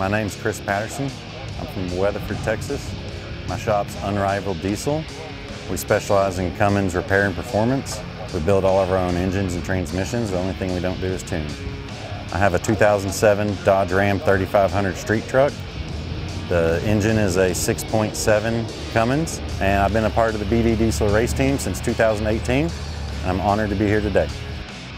My name's Chris Patterson. I'm from Weatherford, Texas. My shop's Unrivaled Diesel. We specialize in Cummins repair and performance. We build all of our own engines and transmissions. The only thing we don't do is tune. I have a 2007 Dodge Ram 3500 street truck. The engine is a 6.7 Cummins, and I've been a part of the BD Diesel race team since 2018. I'm honored to be here today.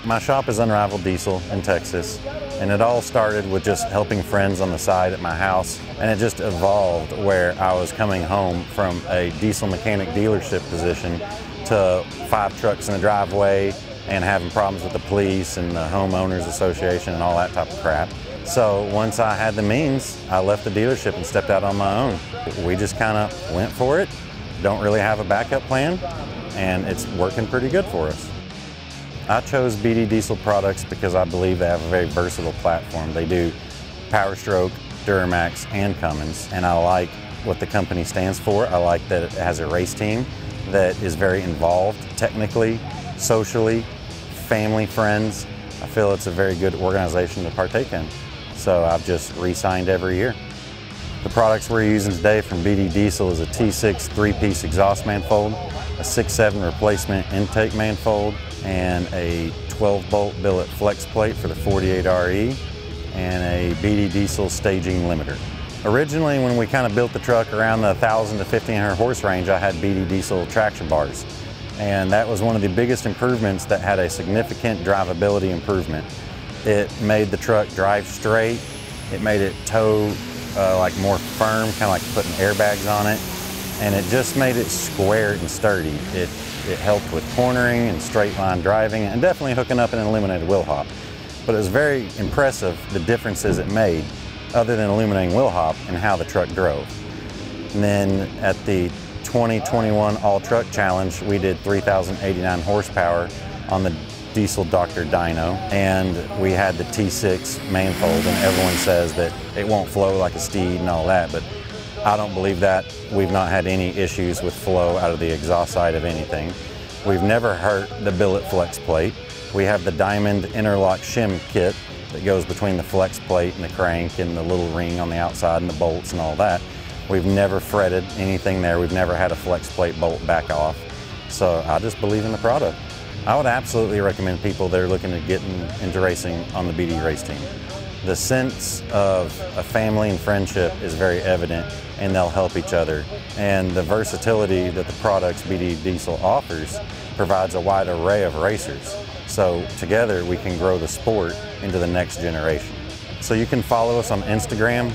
My shop is Unrivaled Diesel in Texas, and it all started with just helping friends on the side at my house, and it just evolved where I was coming home from a diesel mechanic dealership position to 5 trucks in the driveway and having problems with the police and the homeowners association and all that type of crap. So once I had the means, I left the dealership and stepped out on my own. We just kind of went for it, don't really have a backup plan, and it's working pretty good for us. I chose BD Diesel products because I believe they have a very versatile platform. They do Power Stroke, Duramax, and Cummins, and I like what the company stands for. I like that it has a race team that is very involved technically, socially, family, friends. I feel it's a very good organization to partake in. So I've just re-signed every year. The products we're using today from BD Diesel is a T6 3-piece exhaust manifold, a 6.7 replacement intake manifold, and a 12-bolt billet flex plate for the 48RE, and a BD Diesel staging limiter. Originally, when we kind of built the truck around the 1,000 to 1,500 horse range, I had BD Diesel traction bars. And that was one of the biggest improvements that had a significant drivability improvement. It made the truck drive straight. It made it tow like more firm, kind of like putting airbags on it. And it just made it square and sturdy. It helped with cornering and straight line driving, and definitely hooking up an illuminated wheel hop. But it was very impressive, the differences it made, other than illuminating wheel hop, and how the truck drove. And then at the 2021 All Truck Challenge, we did 3,089 horsepower on the diesel Dr. Dyno, and we had the T6 manifold, and everyone says that it won't flow like a steed and all that, but I don't believe that. We've not had any issues with flow out of the exhaust side of anything. We've never hurt the billet flex plate. We have the diamond interlock shim kit that goes between the flex plate and the crank and the little ring on the outside and the bolts and all that. We've never fretted anything there. We've never had a flex plate bolt back off. So I just believe in the product. I would absolutely recommend people that are looking to get into racing on the BD race team. The sense of a family and friendship is very evident, and they'll help each other. And the versatility that the products BD Diesel offers provides a wide array of racers. So together we can grow the sport into the next generation. So you can follow us on Instagram,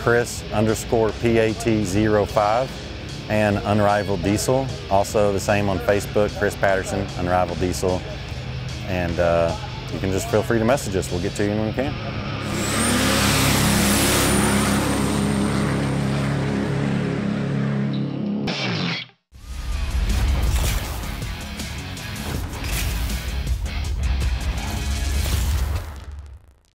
Chris_PAT05, and Unrivaled Diesel. Also the same on Facebook, Chris Patterson, Unrivaled Diesel. And you can just feel free to message us. We'll get to you when we can.